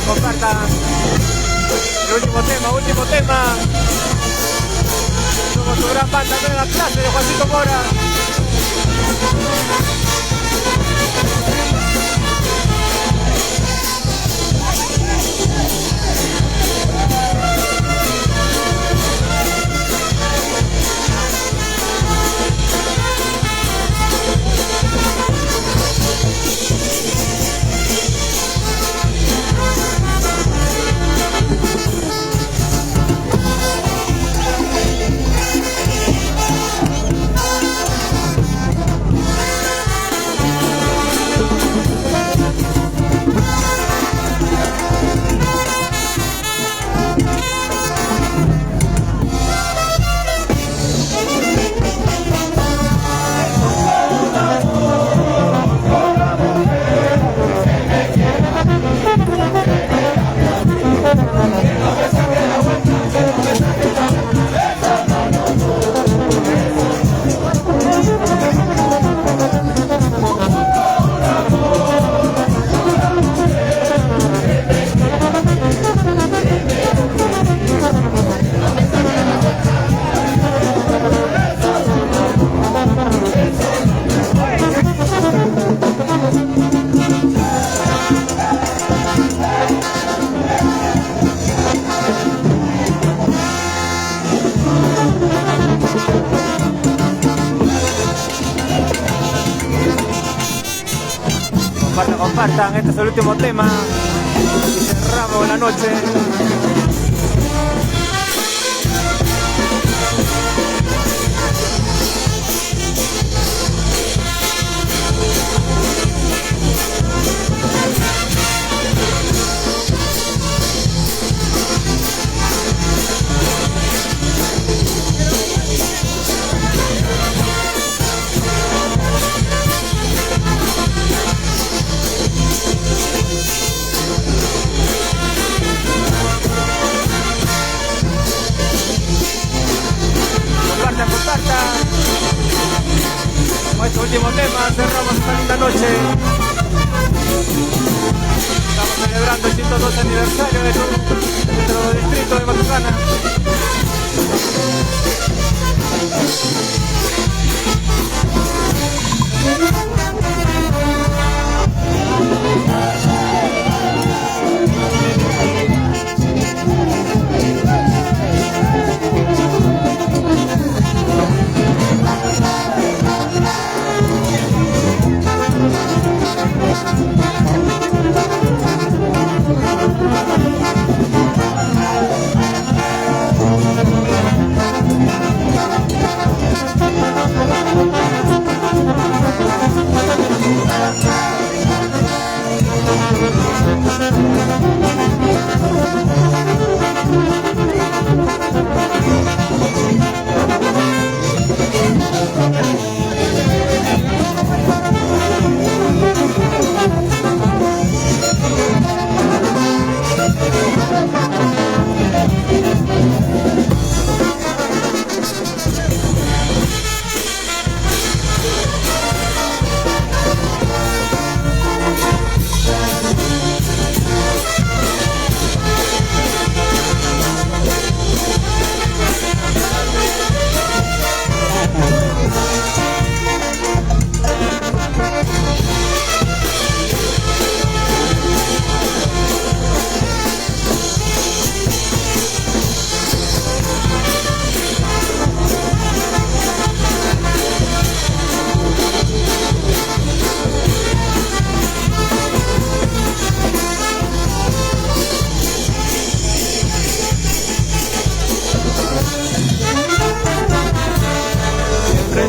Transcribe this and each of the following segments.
compartan. El último tema. Somos su gran banda, nueva clase de Juancito Mora. Compartan, este es el último tema y cerramos la noche. Con este último tema cerramos esta linda noche. Estamos celebrando el 112 aniversario de nuestro distrito de Matucana.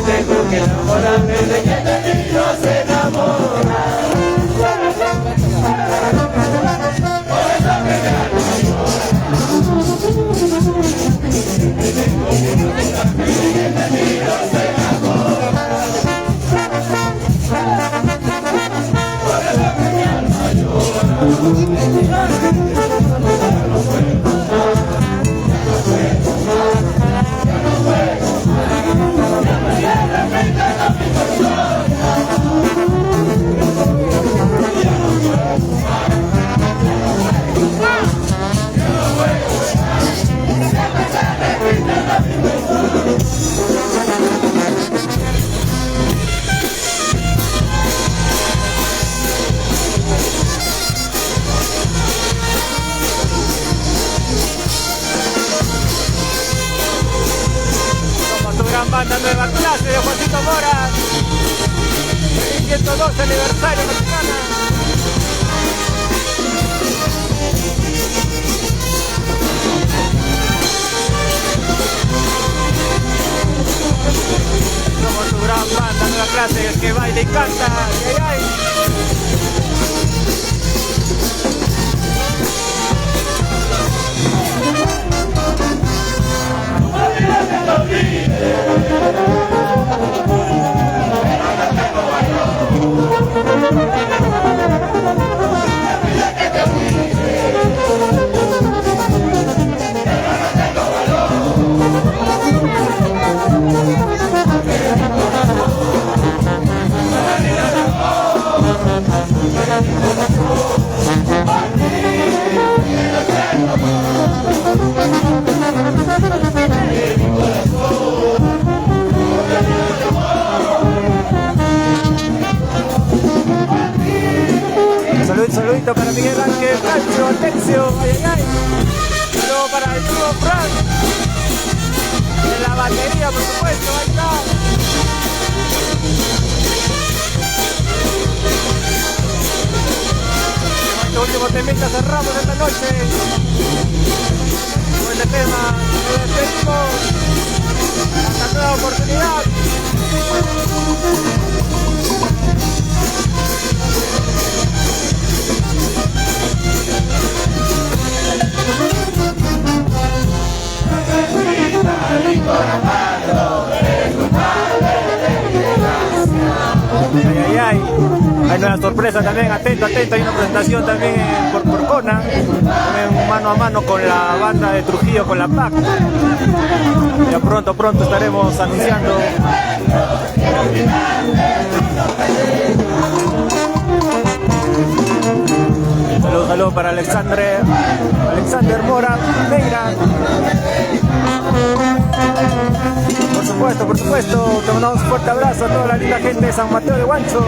Tengo que enamorarme de quien de mí no se enamora. Por eso me llamo yo. Tengo que enamorarme de quien de mí no se enamora. Por eso me llamo yo. Ya no puedo más, ya no puedo más, ya no puedo más. Ya me viene pintando mi persona. Ya no puedo más, ya no puedo más. nueva clase de Juancito Mora. 112 aniversario Mexicana. Somos su gran banda, nueva clase, el que baila y canta. ¡Ay, ay! Saludito para Miguel Ángel, Nacho, Atencio, ay, ay, ay. Saludo para el dúo Frank. En la batería, por supuesto, ahí está. Con este último temita cerramos esta noche. Con este tema nos despedimos. Hasta nueva oportunidad. Ay, ay, ay. Hay nueva sorpresa también, atento, atento, hay una presentación también por Cona, también mano a mano con la banda de Trujillo, con la PAC. Ya pronto estaremos anunciando. Saludos para Alexander Mora Neira. Por supuesto, te mandamos un fuerte abrazo a toda la linda gente de San Mateo de Huancho.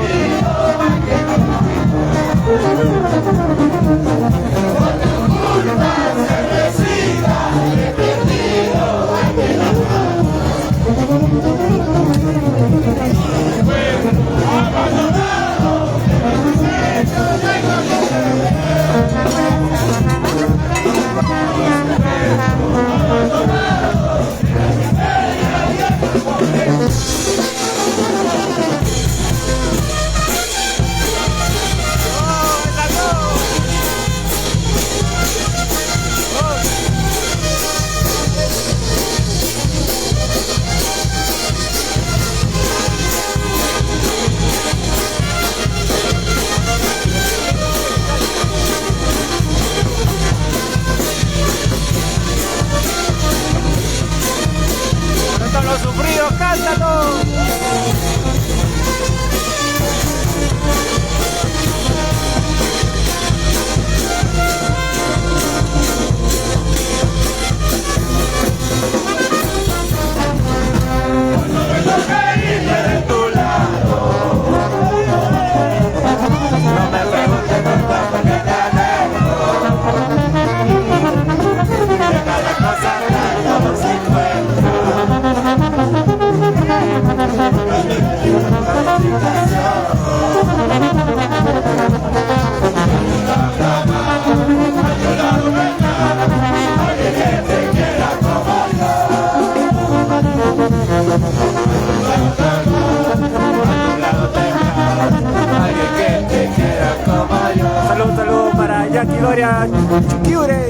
Los sufridos, cántalo. Saludos para Jackie Gloria Chiquiure.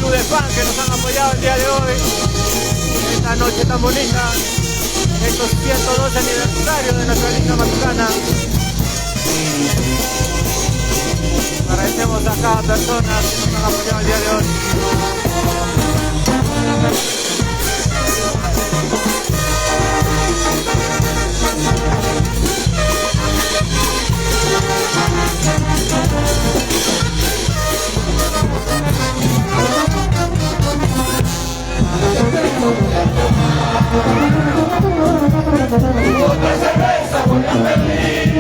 club de fans que nos han apoyado el día de hoy, esta noche tan bonita, estos 112 aniversarios de nuestra linda Matucana. Agradecemos a cada persona que nos han apoyado el día de hoy. Otra cerveza voy a pedir.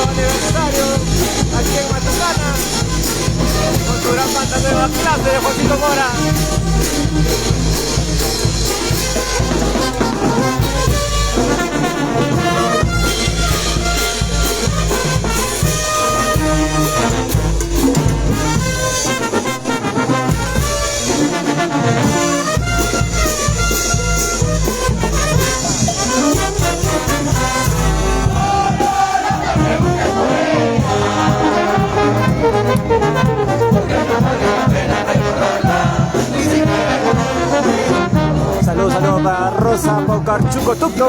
Aniversario aquí en Matucana con su gran banda Nueva Clase de Juancito Mora. Saludos para Rosa Paucarchuco Tuco.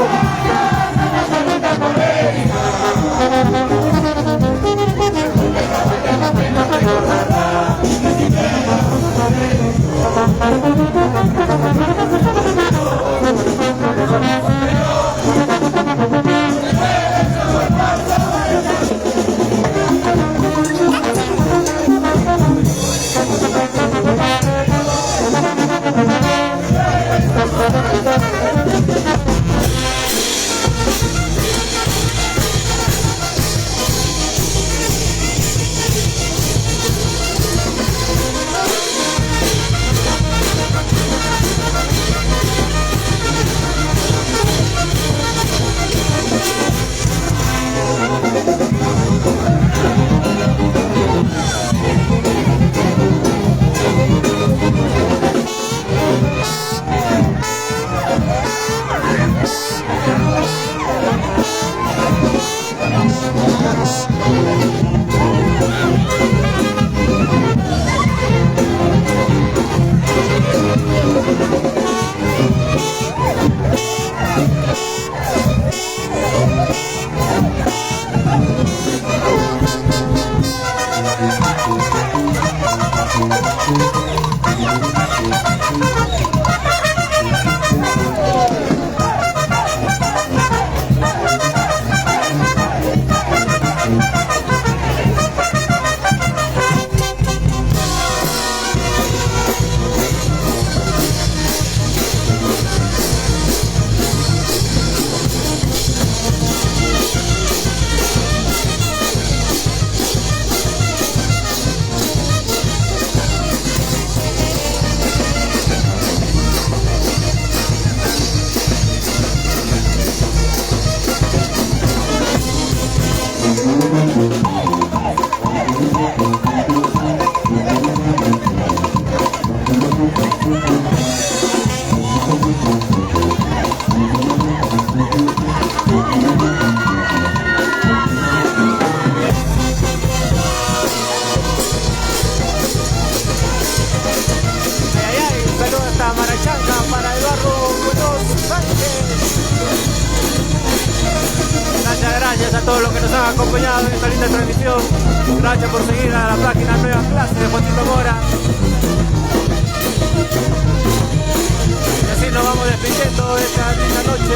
todos los que nos han acompañado en esta linda transmisión. Gracias por seguir a la página Nueva Clase de Juancito Mora. Y así nos vamos despidiendo esta linda noche.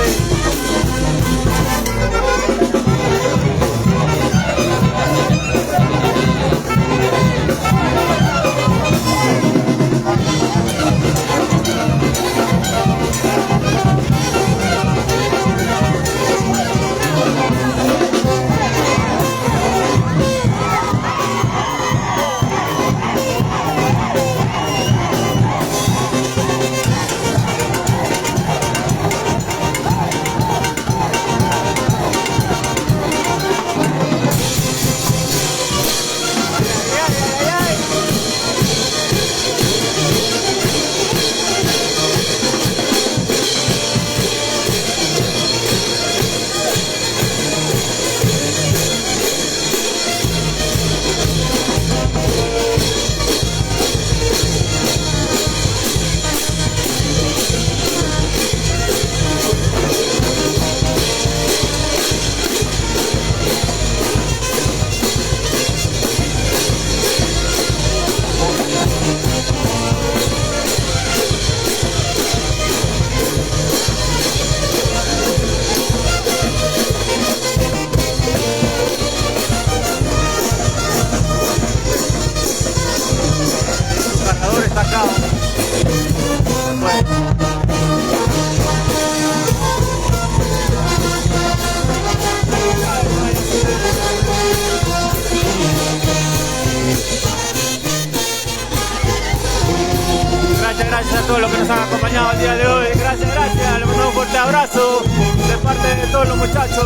Gracias a todos los que nos han acompañado el día de hoy. Gracias, les mando un fuerte abrazo de parte de todos los muchachos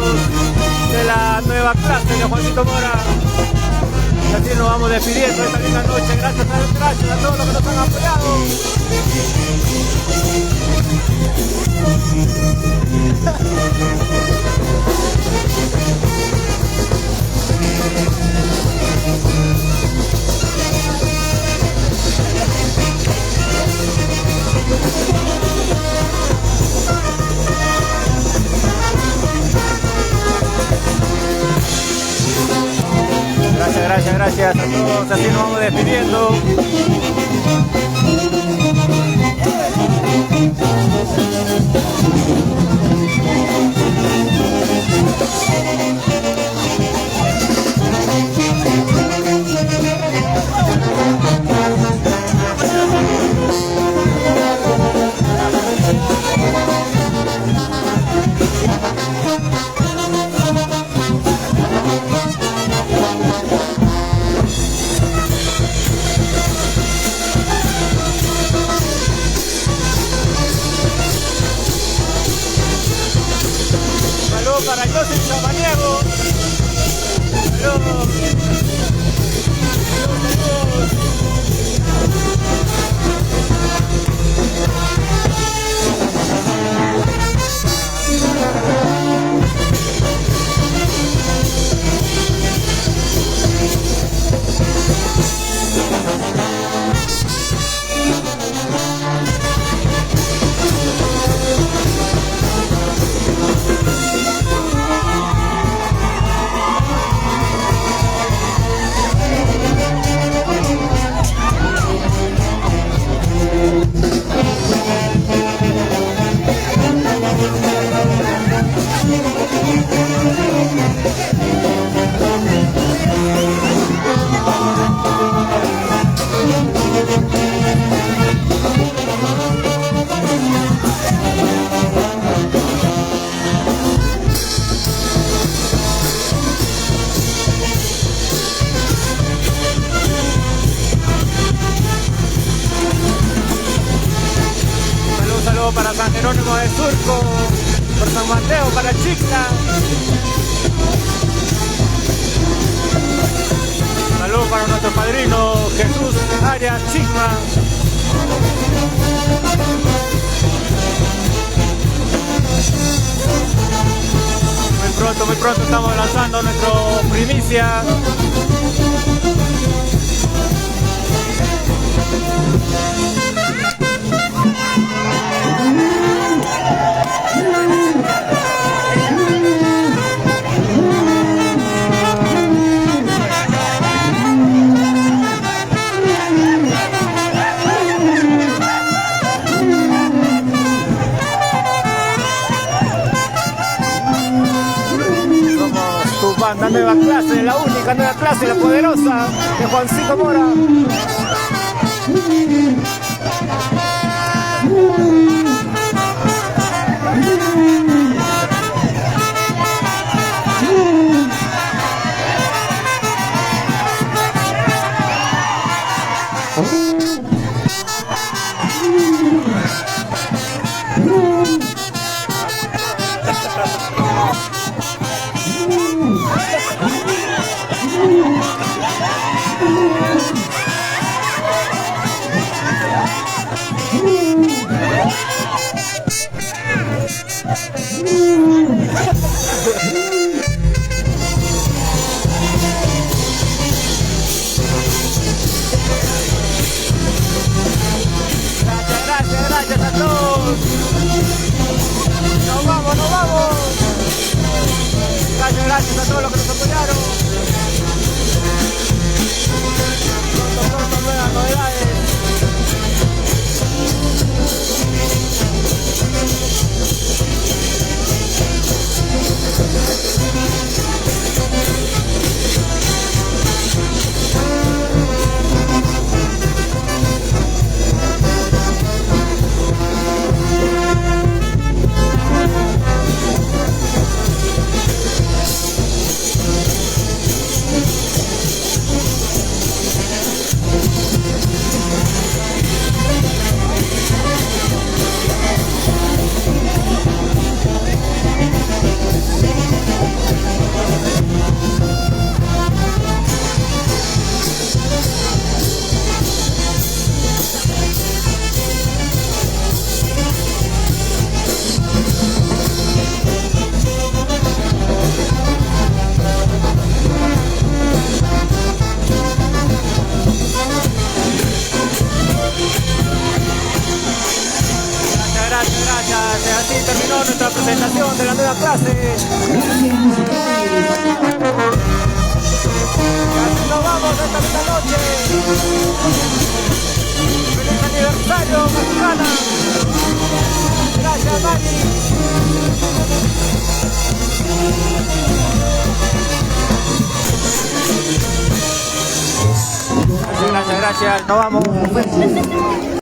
de la Nueva Clase de Juancito Mora. Y así nos vamos despidiendo esta linda noche. Gracias a todos los que nos han apoyado. Gracias a todos, así nos vamos despidiendo. Para Joseph Samaniego. Saludos. Para San Jerónimo de Surco, por San Mateo, para Chicla. Saludos para nuestro padrino Jesús Arias Chigma. Muy pronto estamos lanzando nuestro primicia. una nueva clase, la única nueva clase, la poderosa de Juancito Mora. Gracias a todos. Nos vamos, nos vamos. Gracias a todos los que nos apoyaron. Pronto, nuevas novedades. Gracias, así terminó nuestra presentación de la nueva clase. Así nos vamos esta misma noche. ¡Feliz aniversario, mexicana! Gracias, Mari. Gracias, nos vamos.